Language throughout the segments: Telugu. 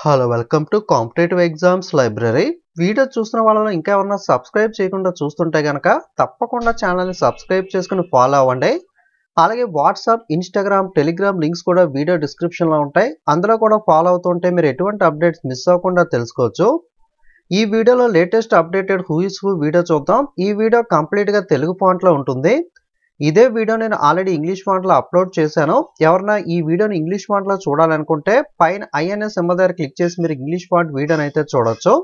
Hello welcome to competitive exams library. Video చూస్తున్న వాళ్ళలో ఇంకా ఎవరైనా సబ్స్క్రైబ్ చేయకుండా చూస్తుంటే కనుక తప్పకుండా ఛానల్ని సబ్స్క్రైబ్ చేసుకుని ఫాలో అవ్వండి. అలాగే వాట్సాప్, ఇన్స్టాగ్రామ్, టెలిగ్రామ్ లింక్స్ కూడా వీడియో డిస్క్రిప్షన్లో ఉంటాయి. అందులో కూడా ఫాలో అవుతుంటే మీరు ఎటువంటి అప్డేట్స్ మిస్ అవ్వకుండా తెలుసుకోవచ్చు. ఈ వీడియోలో latest updated who is who video చూద్దాం. ఈ వీడియో కంప్లీట్గా తెలుగు ఫాంట్లో ఉంటుంది. ఇదే వీడియో నేను ఆల్రెడీ ఇంగ్లీష్ ఫాంట్లో అప్లోడ్ చేశాను. ఎవరైనా ఈ వీడియోని ఇంగ్లీష్ ఫాంట్లో చూడాలనుకుంటే పైన ఐఎన్ఎస్ సింబల్ దగ్గర క్లిక్ చేసి మీరు ఇంగ్లీష్ ఫాంట్ వీడియోని అయితే చూడొచ్చు.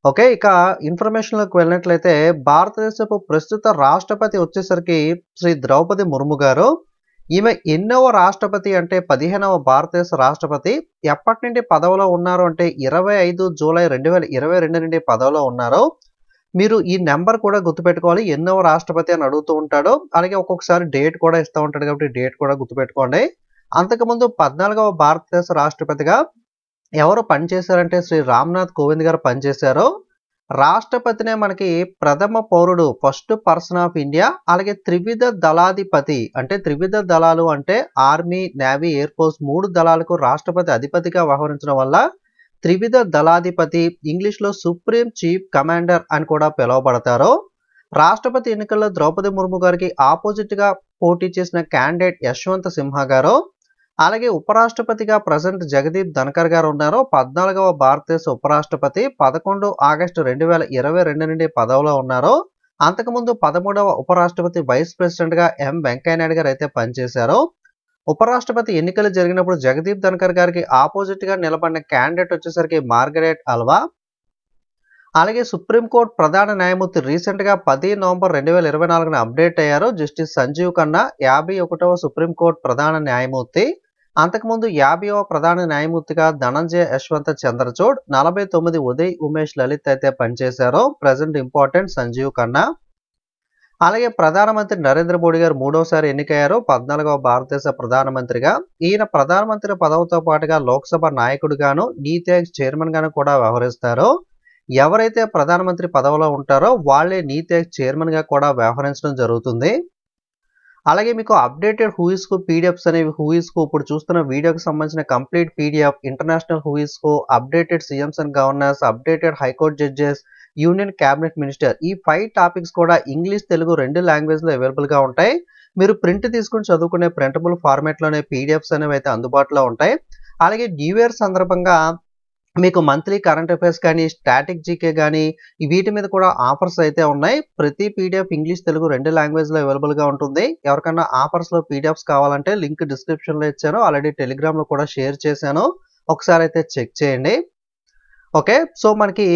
ఓకే, ఇక ఇన్ఫర్మేషన్లోకి వెళ్ళినట్లయితే భారతదేశపు ప్రస్తుత రాష్ట్రపతి వచ్చేసరికి శ్రీ ద్రౌపది ముర్ము గారు. ఈమె ఎన్నవ రాష్ట్రపతి అంటే 15వ భారతదేశ రాష్ట్రపతి. ఎప్పటి నుండి పదవిలో ఉన్నారు అంటే 25 జూలై 2022 నుండి పదవిలో ఉన్నారు. మీరు ఈ నెంబర్ కూడా గుర్తుపెట్టుకోవాలి. ఎన్నో రాష్ట్రపతి అని అడుగుతూ ఉంటాడు. అలాగే ఒక్కొక్కసారి డేట్ కూడా ఇస్తూ ఉంటాడు కాబట్టి డేట్ కూడా గుర్తుపెట్టుకోండి. అంతకుముందు 14వ భారతదేశ రాష్ట్రపతిగా ఎవరు పనిచేశారంటే శ్రీ రామ్నాథ్ కోవింద్ గారు పనిచేశారు. రాష్ట్రపతినే మనకి ప్రథమ పౌరుడు, ఫస్ట్ పర్సన్ ఆఫ్ ఇండియా. అలాగే త్రివిధ దళాధిపతి అంటే త్రివిధ దళాలు అంటే ఆర్మీ, నేవీ, ఎయిర్ ఫోర్స్ 3 దళాలకు రాష్ట్రపతి అధిపతిగా వ్యవహరించడం వల్ల త్రివిధ దళాధిపతి, ఇంగ్లీష్లో సుప్రీం చీఫ్ కమాండర్ అని కూడా పిలువబడతారు. రాష్ట్రపతి ఎన్నికల్లో ద్రౌపది ముర్ము గారికి ఆపోజిట్గా పోటీ చేసిన క్యాండిడేట్ యశ్వంత్ సిన్హా గారు. అలాగే ఉపరాష్ట్రపతిగా ప్రజెంట్ జగదీప్ ధన్కర్ గారు ఉన్నారు. 14వ భారతదేశ ఉపరాష్ట్రపతి. 11 ఆగస్టు 2022 నుండి పదవిలో ఉన్నారు. అంతకుముందు 13వ ఉపరాష్ట్రపతి వైస్ ప్రెసిడెంట్గా ఎం వెంకయ్య నాయుడు గారు అయితే పనిచేశారు. ఉపరాష్ట్రపతి ఎన్నికలు జరిగినప్పుడు జగదీప్ ధన్కర్ గారికి ఆపోజిట్గా నిలబడిన క్యాండిడేట్ వచ్చేసరికి మార్గరెట్ అల్వా. అలాగే సుప్రీంకోర్టు ప్రధాన న్యాయమూర్తి రీసెంట్గా 10 నవంబర్ 2024 అప్డేట్ అయ్యారు. జస్టిస్ సంజీవ్ ఖన్నా 51వ సుప్రీంకోర్టు ప్రధాన న్యాయమూర్తి. అంతకుముందు 50వ ప్రధాన న్యాయమూర్తిగా ధనంజయ యశ్వంత్ చంద్రచూడ్, 49 ఉదయ్ ఉమేష్ లలిత్ అయితే పనిచేశారు. Present important Sanjiv Khanna. అలాగే ప్రధానమంత్రి నరేంద్ర మోడీ గారు 3వసారి ఎన్నికయ్యారు 14వ భారతదేశ ప్రధానమంత్రిగా. ఈయన ప్రధానమంత్రి పదవితో పాటుగా లోక్సభ నాయకుడిగాను, నీతి ఆయోగ్ చైర్మన్ గాను కూడా వ్యవహరిస్తారు. ఎవరైతే ప్రధానమంత్రి పదవిలో ఉంటారో వాళ్ళే నీతి ఆయోగ్ చైర్మన్ గా కూడా వ్యవహరించడం జరుగుతుంది. అలాగే మీకు updated who is who PDFs అనేవి హూ ఇస్ హూ ఇప్పుడు చూస్తున్న వీడియోకి సంబంధించిన complete PDF, international who is who, updated CMs and governors, updated high court judges, union cabinet minister, ఈ 5 టాపిక్స్ కూడా ఇంగ్లీష్, తెలుగు 2 లాంగ్వేజ్లో అవైలబుల్గా ఉంటాయి. మీరు ప్రింట్ తీసుకుని చదువుకునే ప్రింటబుల్ ఫార్మాట్లోనే పీడిఎఫ్స్ అనేవి అయితే అందుబాటులో ఉంటాయి. అలాగే న్యూ ఇయర్ సందర్భంగా మీకు మంత్లీ కరెంట్ అఫైర్స్ కానీ, స్టాటిక్ జీకే కానీ వీటి మీద కూడా ఆఫర్స్ అయితే ఉన్నాయి. ప్రతి పీడిఎఫ్ ఇంగ్లీష్, తెలుగు 2 లాంగ్వేజ్లో అవైలబుల్గా ఉంటుంది. ఎవరికన్నా ఆఫర్స్లో పీడిఎఫ్స్ కావాలంటే లింక్ డిస్క్రిప్షన్లో ఇచ్చాను. ఆల్రెడీ టెలిగ్రామ్లో కూడా షేర్ చేశాను. ఒకసారి అయితే చెక్ చేయండి. ఓకే, సో మనకి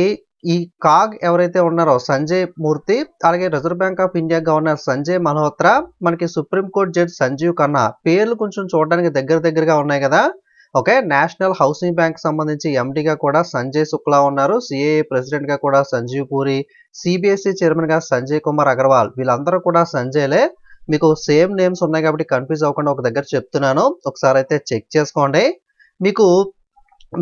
ఈ కాగ్ ఎవరైతే ఉన్నారో సంజయ్ మూర్తి, అలాగే Reserve bank of India governor Sanjay Malhotra, మనకి సుప్రీంకోర్టు జడ్జి సంజీవ్ ఖన్నా పేర్లు కొంచెం చూడడానికి దగ్గరగా ఉన్నాయి కదా. ఓకే, నేషనల్ హౌసింగ్ బ్యాంక్ సంబంధించి ఎండీగా కూడా సంజయ్ శుక్లా ఉన్నారు. సిఏఏ ప్రెసిడెంట్ గా కూడా సంజీవ్ పూరి, సిబిఎస్ఈ చైర్మన్ గా సంజయ్ కుమార్ అగర్వాల్, వీళ్ళందరూ కూడా సంజయ్లే. మీకు సేమ్ నేమ్స్ ఉన్నాయి కాబట్టి కన్ఫ్యూజ్ అవ్వకుండా ఒక దగ్గర చెప్తున్నాను, ఒకసారి అయితే చెక్ చేసుకోండి. మీకు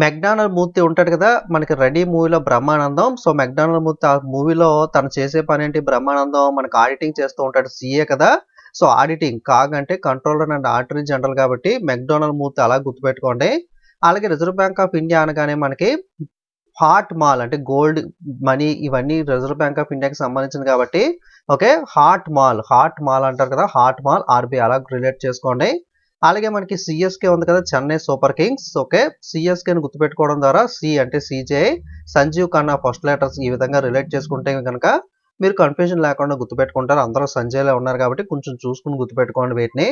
మెక్డానల్డ్ మూర్తి ఉంటాడు కదా మనకి రెడీ మూవీలో బ్రహ్మానందం. సో మెక్డానల్డ్ మూర్తి ఆ మూవీలో తను చేసే పని ఏంటి, బ్రహ్మానందం మనకు ఆడిటింగ్ చేస్తూ ఉంటాడు, సీఏ కదా. సో ఆడిటింగ్, కాగ్ అంటే కంట్రోలర్ అండ్ ఆడిటరీ జనరల్ కాబట్టి మెక్డానల్డ్ మూర్తి అలా గుర్తుపెట్టుకోండి. అలాగే రిజర్వ్ బ్యాంక్ ఆఫ్ ఇండియా అనగానే మనకి హాట్ మాల్ అంటే గోల్డ్ మనీ ఇవన్నీ రిజర్వ్ బ్యాంక్ ఆఫ్ ఇండియాకి సంబంధించింది కాబట్టి ఓకే, హాట్ మాల్ అంటారు కదా, హాట్ మాల్ ఆర్బీఐ అలా రిలేట్ చేసుకోండి. అలాగే మనకి సిఎస్కే ఉంది కదా, చెన్నై సూపర్ కింగ్స్. ఓకే, సిఎస్కేని గుర్తుపెట్టుకోవడం ద్వారా సి అంటే CJI, Sanjiv Khanna first letters ఈ విధంగా రిలేట్ చేసుకుంటే కనుక మీరు కన్ఫ్యూజన్ లేకుండా గుర్తుపెట్టుకుంటారు. అందరూ సంజయ్లో ఉన్నారు కాబట్టి కొంచెం చూసుకుని గుర్తుపెట్టుకోండి వీటిని.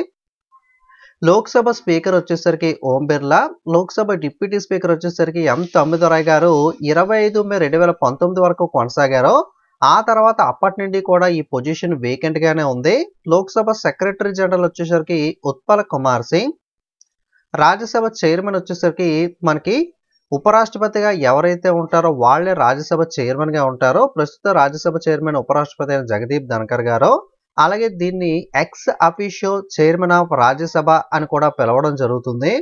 లోక్సభ స్పీకర్ వచ్చేసరికి ఓం బిర్లా, లోక్సభ డిప్యూటీ స్పీకర్ వచ్చేసరికి ఎం తమ్మిదొరై గారు 25 మే 2019 వరకు కొనసాగారు. ఆ తర్వాత అప్పటి నుండి కూడా ఈ పొజిషన్ వేకెంట్ గానే ఉంది. లోక్సభ సెక్రటరీ జనరల్ వచ్చేసరికి ఉత్పల్ కుమార్ సింగ్. రాజ్యసభ చైర్మన్ వచ్చేసరికి మనకి ఉపరాష్ట్రపతిగా ఎవరైతే ఉంటారో వాళ్ళే రాజ్యసభ చైర్మన్ గా ఉంటారో. ప్రస్తుత రాజ్యసభ చైర్మన్ ఉపరాష్ట్రపతి అయిన జగదీప్ ధన్కర్ గారు. అలాగే దీన్ని ex officio chairman of Rajya Sabha అని కూడా పిలవడం జరుగుతుంది.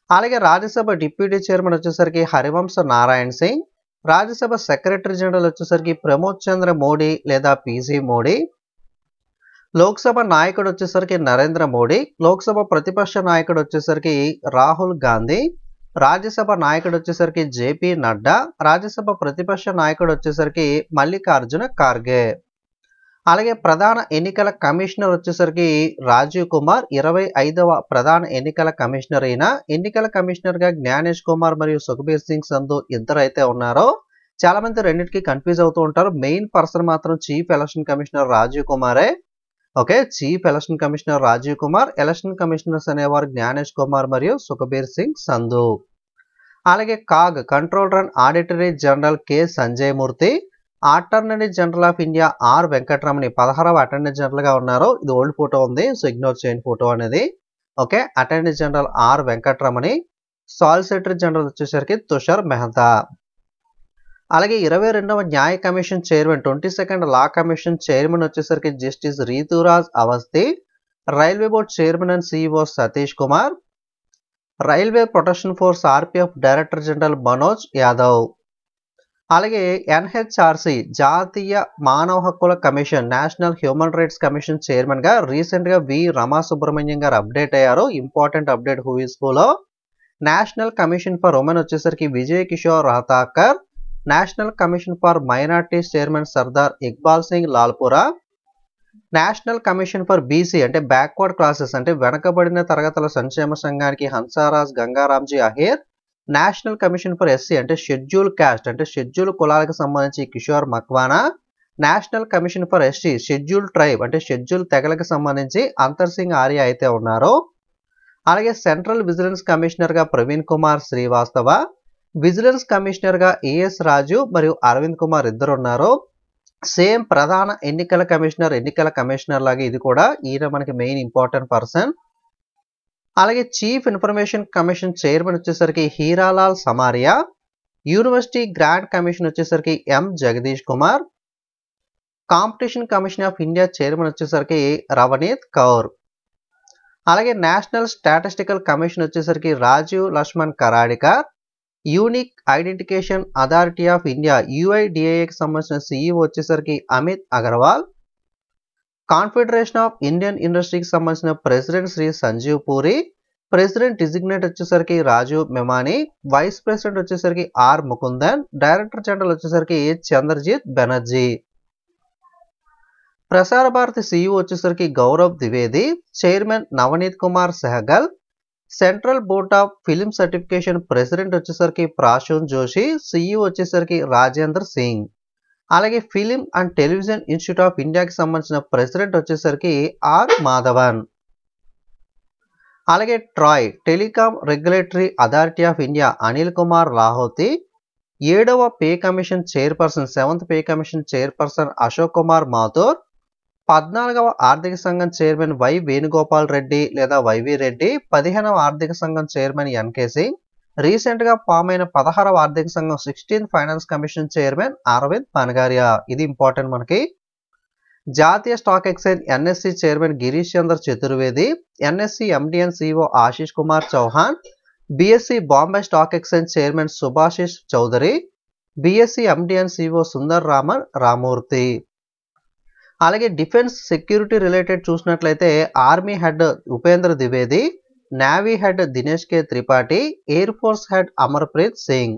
అలాగే రాజ్యసభ డిప్యూటీ చైర్మన్ వచ్చేసరికి హరివంశ నారాయణ్ సింగ్. రాజ్యసభ సెక్రటరీ జనరల్ వచ్చేసరికి ప్రమోద్ చంద్ర మోడీ లేదా పీసీ మోడీ. లోక్సభ నాయకుడు వచ్చేసరికి నరేంద్ర మోడీ. లోక్సభ ప్రతిపక్ష నాయకుడు వచ్చేసరికి రాహుల్ గాంధీ. రాజ్యసభ నాయకుడు వచ్చేసరికి జేపీ నడ్డా, రాజ్యసభ ప్రతిపక్ష నాయకుడు వచ్చేసరికి మల్లికార్జున ఖార్గే. అలాగే ప్రధాన ఎన్నికల కమిషనర్ వచ్చేసరికి రాజీవ్ కుమార్ 25వ ప్రధాన ఎన్నికల కమిషనర్ అయిన ఎన్నికల కమిషనర్ గా జ్ఞానేష్ కుమార్ మరియు సుఖ్బీర్ సింగ్ సంధు ఇద్దరు అయితే ఉన్నారో. చాలా మంది రెండింటికి కన్ఫ్యూజ్ అవుతూ ఉంటారు. మెయిన్ పర్సన్ మాత్రం చీఫ్ ఎలక్షన్ కమిషనర్ రాజీవ్ కుమారే. Okay, chief election commissioner Rajiv Kumar, election commissioners అనేవారు జ్ఞానేష్ కుమార్ మరియు సుఖ్బీర్ సింగ్ సంధు. అలాగే CAG comptroller and auditory general K Sanjay Murthy, attorney general of India R Venkataramani 16వ అటార్నీ జనరల్ గా ఉన్నారు. ఇది ఓల్డ్ ఫోటో ఉంది, సో ఇగ్నోర్ చేయండి ఫోటో అనేది. Okay, attorney general R Venkataramani, solicitor general వచ్చేసరికి తుషార్ మెహతా. అలాగే 22వ న్యాయ commission chairman 22nd law commission chairman వచ్చేసరికి justice Rituraj Awasthi, railway board chairman and CEO Satish Kumar, railway protection force RPF director general Manoj Yadav. అలాగే ఎన్హెచ్ఆర్సి జాతీయ మానవ హక్కుల కమిషన్ national human rights commission chairman గా రీసెంట్ గా వి రమా సుబ్రహ్మణ్యం గారు అప్డేట్ అయ్యారు. ఇంపార్టెంట్ అప్డేట్ హూ ఇస్ హూలో. నేషనల్ కమిషన్ ఫర్ ఉమెన్ వచ్చేసరికి Vijay Kishore Rahatkar, national commission for minorities chairman Sardar Iqbal Singh Lalpura, national commission for BC అంటే బ్యాక్వర్డ్ క్లాసెస్ అంటే వెనకబడిన తరగతుల సంక్షేమ సంఘానికి Hansraj Gangaramji Ahir, national commission for SC అంటే షెడ్యూల్ క్యాస్ట్ అంటే షెడ్యూల్ కులాలకు సంబంధించి Kishor Makwana, national commission for ST schedule tribe అంటే షెడ్యూల్ తెగలకు సంబంధించి అంతర్ సింగ్ ఆర్య అయితే ఉన్నారు. అలాగే సెంట్రల్ విజిలెన్స్ కమిషనర్ గా ప్రవీణ్ కుమార్ శ్రీవాస్తవ, విజిలెన్స్ కమిషనర్ గా ఏఎస్ రాజు మరియు అరవింద్ కుమార్ ఇద్దరు ఉన్నారు. సేమ్ ప్రధాన ఎన్నికల కమిషనర్ లాగా ఇది కూడా ఈయన మనకి మెయిన్ ఇంపార్టెంట్ పర్సన్. అలాగే చీఫ్ ఇన్ఫర్మేషన్ కమిషన్ చైర్మన్ వచ్చేసరికి Hiralal Samariya, university grant commission వచ్చేసరికి M Jagadesh Kumar, competition commission of India chairman వచ్చేసరికి రవనీత్ కౌర్. అలాగే నేషనల్ స్టాటిస్టికల్ కమిషన్ వచ్చేసరికి Rajeev Laxman Karadikar, unique identification authority of India యుఐడిఏకి సంబంధించిన సిఇఓ వచ్చేసరికి Amit Agarwal, confederation of Indian ఇండస్ట్రీకి సంబంధించిన president Shri Sanjiv Puri, president designate వచ్చేసరికి రాజు మెమాని, వైస్ ప్రెసిడెంట్ వచ్చేసరికి ఆర్ ముకుందన్, డైరెక్టర్ జనరల్ వచ్చేసరికి చంద్రజిత్ బెనర్జీ. ప్రసార భారతి సిఇఓ వచ్చేసరికి Gaurav Dwivedi, chairman Navneet Kumar Sehgal, central board of film certification president వచ్చేసరికి ప్రాసూన్ జోషి, సిఇఓ వచ్చేసరికి రాజేందర్ సింగ్. అలాగే film and television institute of ఇండియాకి సంబంధించిన ప్రెసిడెంట్ వచ్చేసరికి ఆర్ మాధవన్. అలాగే TRAI telecom regulatory authority of India Anil Kumar Lahoti, 7వ pay commission chairperson 7th pay commission chairperson Ashok Kumar Mathur, 14వ ఆర్థిక సంఘం చైర్మన్ వై వేణుగోపాల్ రెడ్డి లేదా వైవి రెడ్డి, 15వ ఆర్థిక సంఘం చైర్మన్ ఎన్కే సింగ్, రీసెంట్ గా ఫామ్ అయిన 16వ ఆర్థిక సంఘం 16th finance commission chairman Arvind Panagariya. ఇది ఇంపార్టెంట్ మనకి. జాతీయ stock exchange NSC chairman Girish Chandra Chaturvedi, NSC MD and CEO Ashish Kumar Chauhan, BSC Bombay stock exchange chairman Subhasish Chowdhury, BSC MD and CEO Sundar Raman Ramurthy. అలాగే డిఫెన్స్ సెక్యూరిటీ రిలేటెడ్ చూసినట్లయితే army head Upendra Dwivedi, navy head Dinesh K Tripathi, air force head Amarpreet Singh.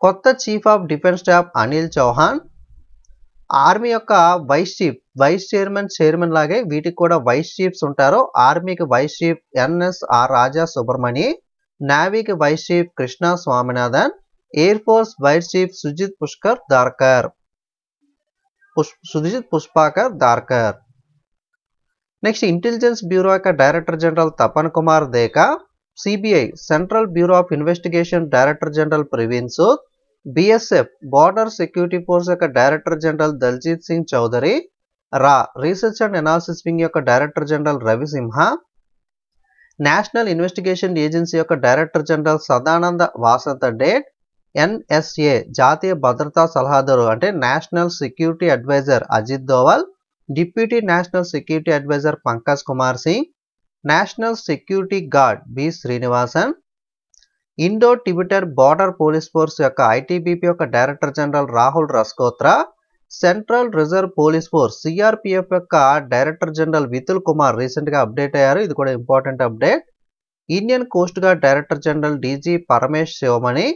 కొత్త chief of defence staff Anil Chauhan. Army యొక్క వైస్ చైర్మన్ లాగే వీటికి కూడా వైస్ చీఫ్స్ ఉంటారు. ఆర్మీకి vice chief NSR Raja Subramani, నేవీకి vice chief Krishna Swaminathan, air force vice chief Sujeet Pushpakar Darkar. Next intelligence bureau యొక్క director general Tapan Kumar Deka, CBI central bureau of investigation director general Praveen Sood, BSF border security force యొక్క director general Daljit Singh Chaudhary, research and analysis wing యొక్క డైరెక్టర్ జనరల్ రవి సింహ, నేషనల్ ఇన్వెస్టిగేషన్ ఏజెన్సీ యొక్క director general Sadananda Vasant Date, NSA జాతీయ భద్రతా సలహాదారు అంటే national security adviser Ajit Doval, deputy national security adviser Pankaj Kumar Singh, national security guard B Srinivasan, Indo Tibetan border police force యొక్క ఐటీబీపీ యొక్క director general Rahul Rasgotra, central reserve police force CRPF యొక్క director general Vitul Kumar recent గా అప్డేట్ అయ్యారు. ఇది కూడా important update. Indian coast guard director general DG Paramesh Sivamani,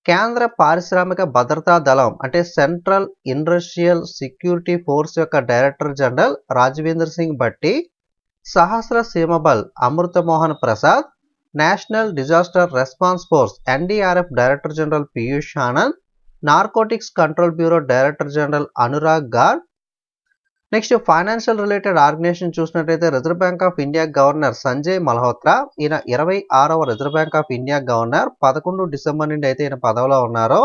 కేంద్ర పారిశ్రామిక భద్రతా దళం అంటే సెంట్రల్ ఇండస్ట్రియల్ సెక్యూరిటీ ఫోర్స్ యొక్క director general Rajwinder Singh Bhatti, Sashastra Seema Bal Amrit Mohan Prasad, national disaster response force NDRF director general Piyush Anand, narcotics control bureau director general Anurag Garg. Next financial related organisation చూసినట్లయితే reserve bank of India governor Sanjay Malhotra, ఈయన 26వ reserve bank of India governor, 11 December నుండి అయితే ఈయన పదవిలో ఉన్నారు.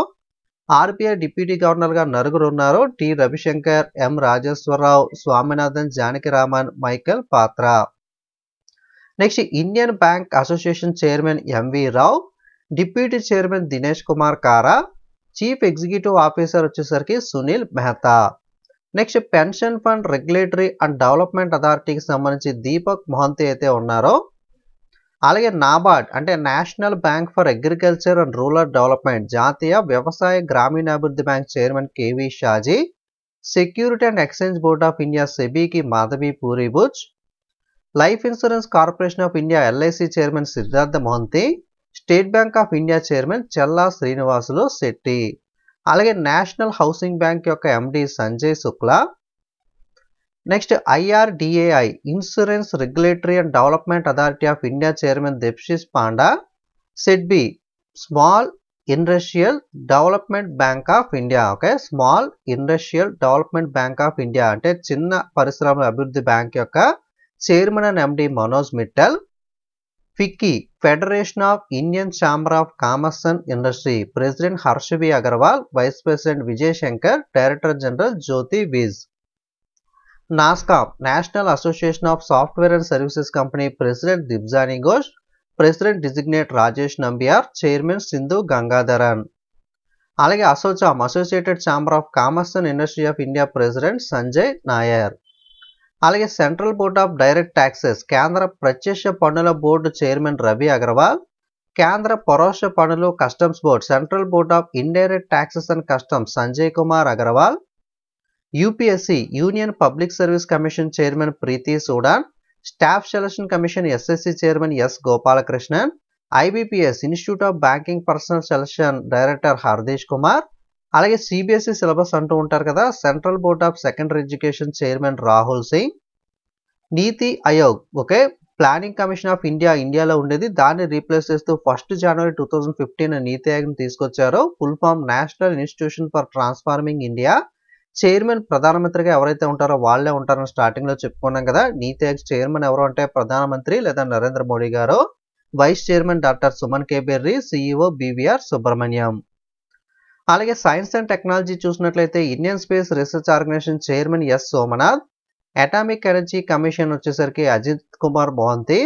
ఆర్బీఐ డిప్యూటీ గవర్నర్గా నలుగురు ఉన్నారు, T Ravishankar, M Rajeshwar Rao, Swaminathan, Janakiraman, Michael Patra. Next Indian bank association chairman MV Rao, deputy chairman Dinesh Kumar Khara, chief executive officer వచ్చేసరికి Sunil Mehta. Next pension fund regulatory and development అథారిటీకి సంబంధించి దీపక్ మొహంతి అయితే ఉన్నారో. అలాగే నాబార్డ్ అంటే national bank for agriculture and rural development, జాతీయ వ్యవసాయ గ్రామీణాభివృద్ధి bank chairman KV Shaji, security and exchange board of India సెబీకి Madhabi Puri Buch, life insurance corporation of India LIC chairman Siddhartha Mohanty, state bank of India chairman Challa Srinivasulu Setty, అలాగే నేషనల్ హౌసింగ్ బ్యాంక్ యొక్క MD Sanjay Shukla. Next IRDAI insurance regulatory and development authority of India chairman Debasish Panda, SIDBI small industrial development bank of India, okay small industrial development bank of India అంటే చిన్న పరిశ్రమల అభివృద్ధి బ్యాంక్ యొక్క chairman and MD Manoj Mittal. FICCI federation of Indian chamber of commerce and industry, president హర్షవి Agarwal, vice president Vijay Shankar, director general Jyoti Vij. NASSCOM national association of software and services company, president Debjani Ghosh, president designate Rajesh Nambiar, chairman Sindhu Gangadharan. అలాగే ASSOCHAM associated chamber of commerce and industry of India, president Sanjay Nayar. అలాగే central board of direct taxes కేంద్ర ప్రత్యక్ష పన్నుల బోర్డు చైర్మన్ రవి అగర్వాల్, కేంద్ర పరోక్ష పన్నులు customs board central board of indirect taxes and customs Sanjay Kumar Agarwal, UPSC union public service commission chairman Preeti Sudan, staff selection commission SSC chairman S Gopalakrishnan, IBPS institute of banking personnel selection director Hardeesh Kumar, అలాగే సిబిఎస్ఈ సిలబస్ అంటూ ఉంటారు కదా, central board of secondary education chairman Rahul Singh. NITI Aayog okay planning commission of India ఇండియాలో ఉండేది, దాన్ని రీప్లేస్ చేస్తూ 1 జనవరి 2015 నీతి ఆయోగ్ని తీసుకొచ్చారో. Full form national institution for transforming India, chairman ప్రధానమంత్రిగా ఎవరైతే ఉంటారో వాళ్ళే ఉంటారని స్టార్టింగ్లో చెప్పుకున్నాం కదా. నీతి ఆయోగ్ చైర్మన్ ఎవరు అంటే ప్రధానమంత్రి లేదా Narendra Modi garu, vice chairman doctor Suman K Bery, CEO BVR Subrahmanyam. అలాగే సైన్స్ అండ్ టెక్నాలజీ చూసినట్లయితే Indian space research organisation chairman S Somanath, atomic energy commission వచ్చేసరికి Ajit Kumar Mohanty,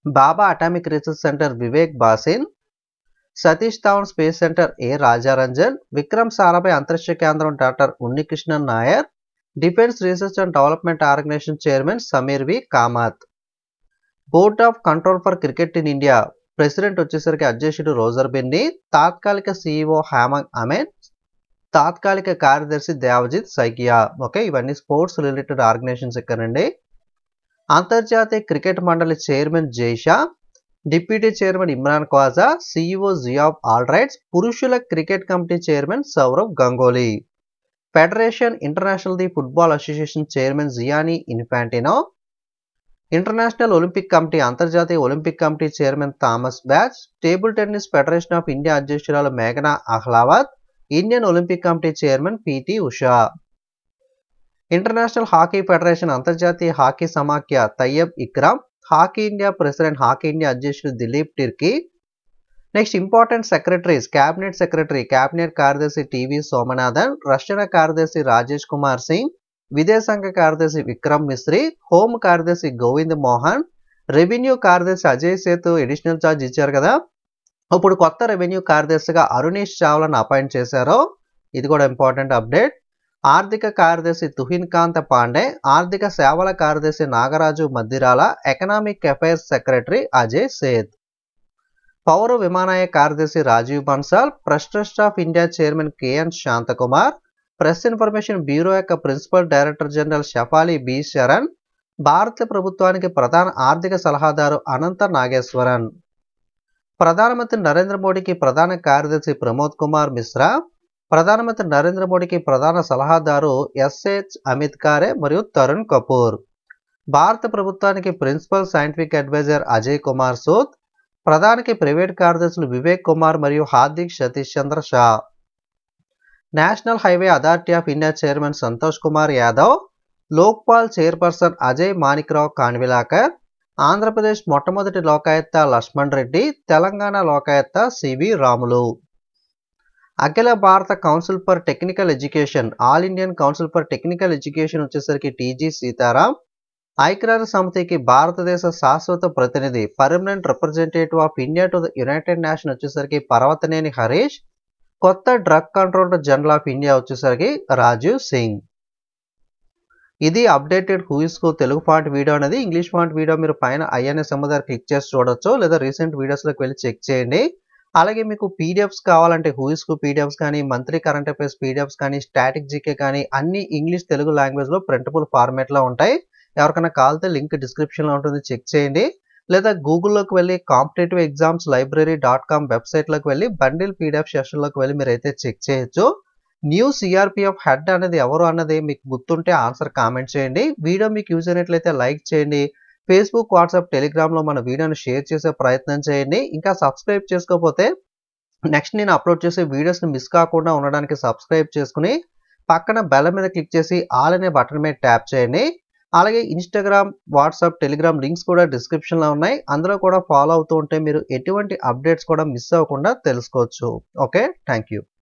Bhabha atomic research centre Vivek Bhasin, Satish Dhawan space centre A Rajarajan, Vikram Sarabhai అంతరిక్ష కేంద్రం doctor Unnikrishnan Nair, defence research and development organisation chairman Sameer V Kamat. Board of control for cricket in India president వచ్చేసరికి అధ్యక్షుడు రోజర్ బెన్నీ, తాత్కాలిక సిఇఓ హేమంగ్ అమెన్, తాత్కాలిక కార్యదర్శి దేవజిత్ సైకియా. ఓకే ఇవన్నీ స్పోర్ట్స్ రిలేటెడ్ ఆర్గనైజేషన్స్ ఇక్కడండి. అంతర్జాతీయ క్రికెట్ మండలి chairman Jay Shah, deputy chairman Imran Khwaja, CEO Geoff Allardice, పురుషుల cricket committee chairman Sourav Ganguly. Federation international the football association chairman Gianni Infantino, international Olympic committee అంతర్జాతీయ Olympic committee chairman Thomas Bach, table tennis federation of India అధ్యక్షురాలు మేఘనా Ahlawat, Indian Olympic committee chairman PT Usha. International hockey federation అంతర్జాతీయ హాకీ సమాఖ్య Tayyab Ikram, hockey India president hockey India అధ్యక్షుడు Dilip Tirkey. Next important secretaries cabinet secretary cabinet కార్యదర్శి టివి సోమనాథన్, రక్షణ కార్యదర్శి రాజేష్ కుమార్ సింగ్, విదేశాంగ కార్యదర్శి విక్రమ్ మిశ్రీ, హోమ్ కార్యదర్శి గోవింద్ మోహన్, రెవెన్యూ కార్యదర్శి అజయ్ సేతు అడిషనల్ ఛార్జ్ ఇచ్చారు కదా. ఇప్పుడు కొత్త రెవెన్యూ కార్యదర్శిగా అరుణేష్ చావ్లాను అపాయింట్ చేశారు, ఇది కూడా ఇంపార్టెంట్ అప్డేట్. ఆర్థిక కార్యదర్శి తుహిన్ కాంత్ పాండే, ఆర్థిక సేవల కార్యదర్శి Nagaraju Maddirala, economic affairs secretary Ajay Seth. పౌర విమానయాన కార్యదర్శి Rajeev Bansal, press trust of India chairman KN Shantakumar, press information bureau యొక్క principal director general Shefali B Sharan, భారత ప్రభుత్వానికి ప్రధాన ఆర్థిక సలహాదారు అనంత నాగేశ్వరన్. ప్రధానమంత్రి నరేంద్ర మోడీకి ప్రధాన కార్యదర్శి ప్రమోద్ కుమార్ మిశ్రా. ప్రధానమంత్రి నరేంద్ర మోడీకి ప్రధాన సలహాదారు ఎస్హెచ్ అమిత్ ఖారే మరియు తరుణ్ కపూర్. భారత ప్రభుత్వానికి principal scientific adviser Ajay Kumar Sood. ప్రధానికి ప్రైవేట్ కార్యదర్శులు వివేక్ కుమార్ మరియు Hardik Satish Chandra Shah. National highway authority of India chairman Santosh Kumar Yadav. Lokpal chairperson Ajay Manikrao Khanwilkar. Andhra Pradesh మొట్టమొదటి లోకాయుక్త లక్ష్మణ్ రెడ్డి. తెలంగాణ లోకాయుక్త సివి రాములు. అఖిల భారత council for technical education all Indian council for technical education వచ్చేసరికి టీజీ సీతారాం. ఐక్యరాజ్య సమితికి భారతదేశ శాశ్వత ప్రతినిధి permanent representative of India to the United nation వచ్చేసరికి పర్వతనేని హరీష్. కొత్త drug controller general of India వచ్చేసరికి రాజీవ్ సింగ్. ఇది అప్డేటెడ్ హూయిస్కు తెలుగు ఫాంట్ వీడియో అనేది. ఇంగ్లీష్ ఫాంట్ వీడియో మీరు పైన ఐఎన్ఎస్ దగ్గర క్లిక్ చేసి చూడొచ్చు, లేదా రీసెంట్ వీడియోస్లోకి వెళ్ళి చెక్ చేయండి. అలాగే మీకు పీడిఎఫ్స్ కావాలంటే హూయిస్కు పీడిఎఫ్స్ కానీ, మంత్లీ కరెంట్ అఫైర్స్ పీడిఎఫ్స్ కానీ, స్టాటిక్ జీకే కానీ అన్ని ఇంగ్లీష్ తెలుగు లాంగ్వేజ్లో ప్రింటబుల్ ఫార్మేట్లో ఉంటాయి. ఎవరికైనా కావాలితే లింక్ డిస్క్రిప్షన్లో ఉంటుంది, చెక్ చేయండి. లేదా గూగుల్లోకి వెళ్ళి కాంపిటేటివ్ ఎగ్జామ్స్ లైబ్రరీ.com వెబ్సైట్లోకి వెళ్ళి బండిల్ పీడిఎఫ్ సెషన్లోకి వెళ్ళి మీరు అయితే చెక్ చేయొచ్చు. న్యూ సిఆర్పిఎఫ్ హెడ్ అనేది ఎవరు అన్నది మీకు గుర్తుంటే ఆన్సర్ కామెంట్ చేయండి. వీడియో మీకు యూజ్ అయినట్లయితే లైక్ చేయండి. ఫేస్బుక్, వాట్సాప్, టెలిగ్రామ్లో మన వీడియోని షేర్ చేసే ప్రయత్నం చేయండి. ఇంకా సబ్స్క్రైబ్ చేసుకోకపోతే నెక్స్ట్ నేను అప్లోడ్ చేసే వీడియోస్ని మిస్ కాకుండా ఉండడానికి సబ్స్క్రైబ్ చేసుకుని పక్కన బెల్ మీద క్లిక్ చేసి ఆల్ అనే బటన్ మీద ట్యాప్ చేయండి. అలాగే ఇన్స్టాగ్రామ్, వాట్సాప్, టెలిగ్రామ్ లింక్స్ కూడా డిస్క్రిప్షన్లో ఉన్నాయి. అందులో కూడా ఫాలో అవుతూ ఉంటే మీరు ఎటువంటి అప్డేట్స్ కూడా మిస్ అవ్వకుండా తెలుసుకోవచ్చు. Okay, thank you.